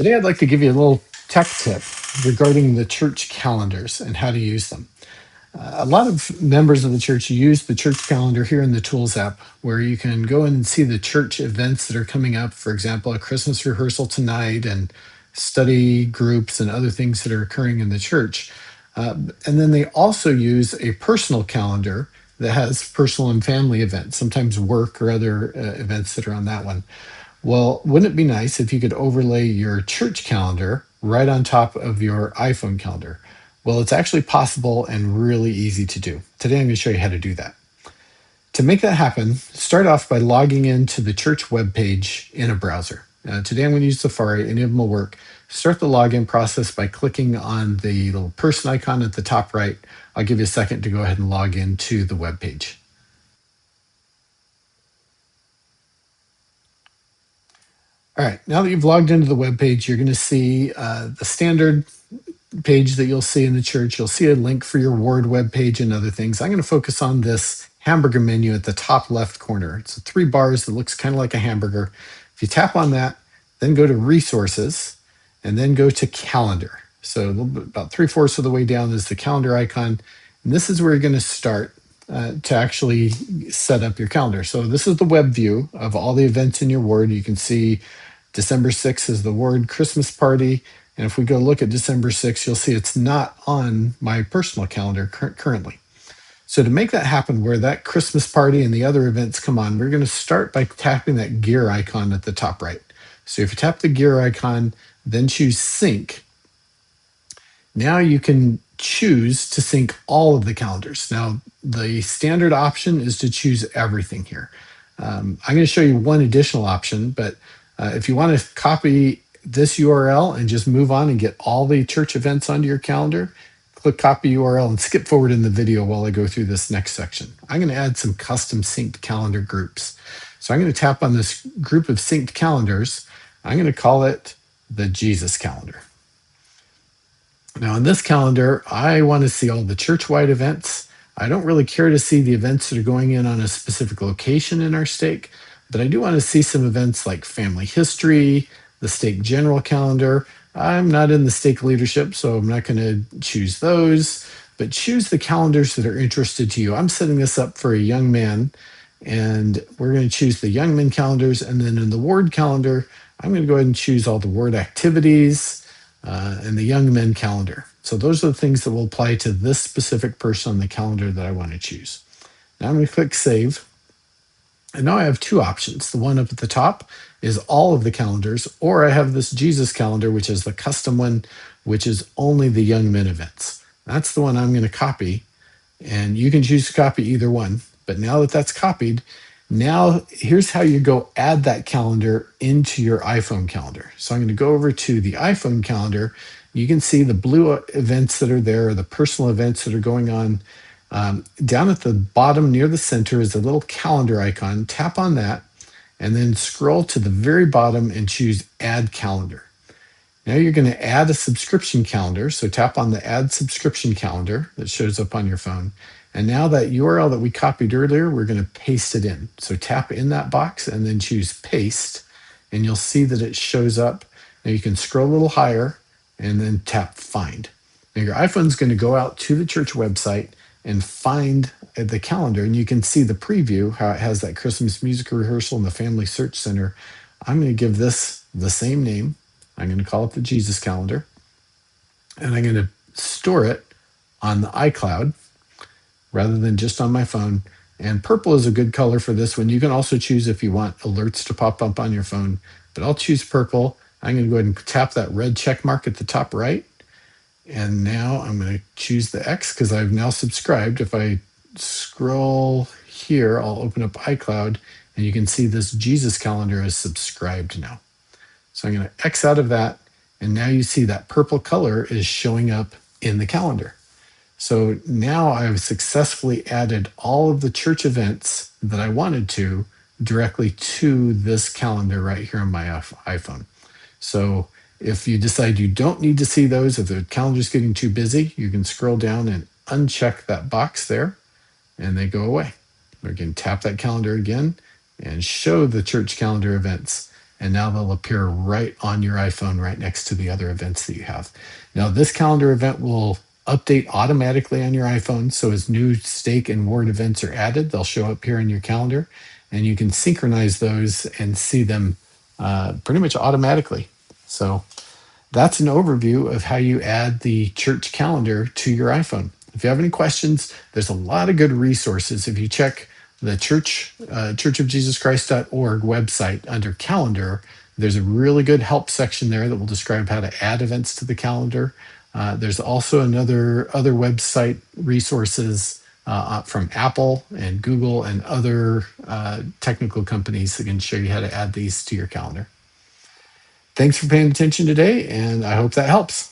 Today, I'd like to give you a little tech tip regarding the church calendars and how to use them. A lot of members of the church use the church calendar here in the Tools app, where you can go in and see the church events that are coming up. For example, a Christmas rehearsal tonight and study groups and other things that are occurring in the church. And then they also use a personal calendar that has personal and family events, sometimes work or other events that are on that one. Well, wouldn't it be nice if you could overlay your church calendar right on top of your iPhone calendar? Well, it's actually possible and really easy to do. Today, I'm going to show you how to do that. To make that happen, start off by logging into the church webpage in a browser. Today, I'm going to use Safari. Any of them will work. Start the login process by clicking on the little person icon at the top right. I'll give you a second to go ahead and log into the webpage. All right, now that you've logged into the web page, you're going to see the standard page that you'll see in the church. You'll see a link for your ward web page and other things. I'm going to focus on this hamburger menu at the top left corner. It's three bars that looks kind of like a hamburger. If you tap on that, then go to resources and then go to calendar. So a little bit, about three-fourths of the way down is the calendar icon. And this is where you're going to start to actually set up your calendar. So this is the web view of all the events in your ward. You can see December 6th is the ward Christmas party. And if we go look at December 6th, you'll see it's not on my personal calendar currently. So to make that happen, where that Christmas party and the other events come on, we're going to start by tapping that gear icon at the top right. So if you tap the gear icon, then choose sync. Now you can choose to sync all of the calendars. Now, the standard option is to choose everything here. I'm going to show you one additional option, but if you want to copy this URL and just move on and get all the church events onto your calendar, click copy URL and skip forward in the video while I go through this next section. I'm going to add some custom synced calendar groups. So I'm going to tap on this group of synced calendars. I'm going to call it the Jesus calendar. Now, in this calendar, I want to see all the church-wide events. I don't really care to see the events that are going in on a specific location in our stake, but I do want to see some events like family history, the stake general calendar. I'm not in the stake leadership, so I'm not going to choose those, but choose the calendars that are interested to you. I'm setting this up for a young man, and we're going to choose the young men calendars. And then in the ward calendar, I'm going to go ahead and choose all the ward activities, and the young men calendar. So those are the things that will apply to this specific person on the calendar that I want to choose. Now I'm going to click save. And now I have two options. The one up at the top is all of the calendars, or I have this Jesus calendar, which is the custom one, which is only the young men events. That's the one I'm going to copy. And you can choose to copy either one. But now that that's copied, now here's how you go add that calendar into your iPhone calendar. So I'm going to go over to the iPhone calendar. You can see the blue events that are there, or the personal events that are going on. Down at the bottom near the center is a little calendar icon. Tap on that and then scroll to the very bottom and choose Add Calendar. Now you're going to add a subscription calendar. So tap on the Add Subscription Calendar that shows up on your phone. And now that URL that we copied earlier, we're going to paste it in. So tap in that box and then choose Paste, and you'll see that it shows up. Now you can scroll a little higher and then tap Find. Now your iPhone's going to go out to the church website and find the calendar, and you can see the preview, how it has that Christmas music rehearsal and the Family Search Center. I'm going to give this the same name. I'm going to call it the Jesus calendar, and I'm going to store it on the iCloud rather than just on my phone. And purple is a good color for this one. You can also choose if you want alerts to pop up on your phone, but I'll choose purple. I'm going to go ahead and tap that red check mark at the top right. And now I'm going to choose the X because I've now subscribed. If I scroll here, I'll open up iCloud, and you can see this Jesus calendar is subscribed now. So I'm going to X out of that, and now you see that purple color is showing up in the calendar. So now I've successfully added all of the church events that I wanted to directly to this calendar right here on my iPhone. So if you decide you don't need to see those, if the calendar's getting too busy, you can scroll down and uncheck that box there, and they go away. Or you can tap that calendar again and show the church calendar events. and now they'll appear right on your iPhone right next to the other events that you have. Now, this calendar event will update automatically on your iPhone. So as new stake and word events are added, they'll show up here in your calendar, and you can synchronize those and see them pretty much automatically. So that's an overview of how you add the church calendar to your iPhone. If you have any questions, there's a lot of good resources. If you check the churchofjesuschrist.org website under calendar, there's a really good help section there that will describe how to add events to the calendar. There's also other website resources from Apple and Google and other technical companies that can show you how to add these to your calendar. Thanks for paying attention today, and I hope that helps.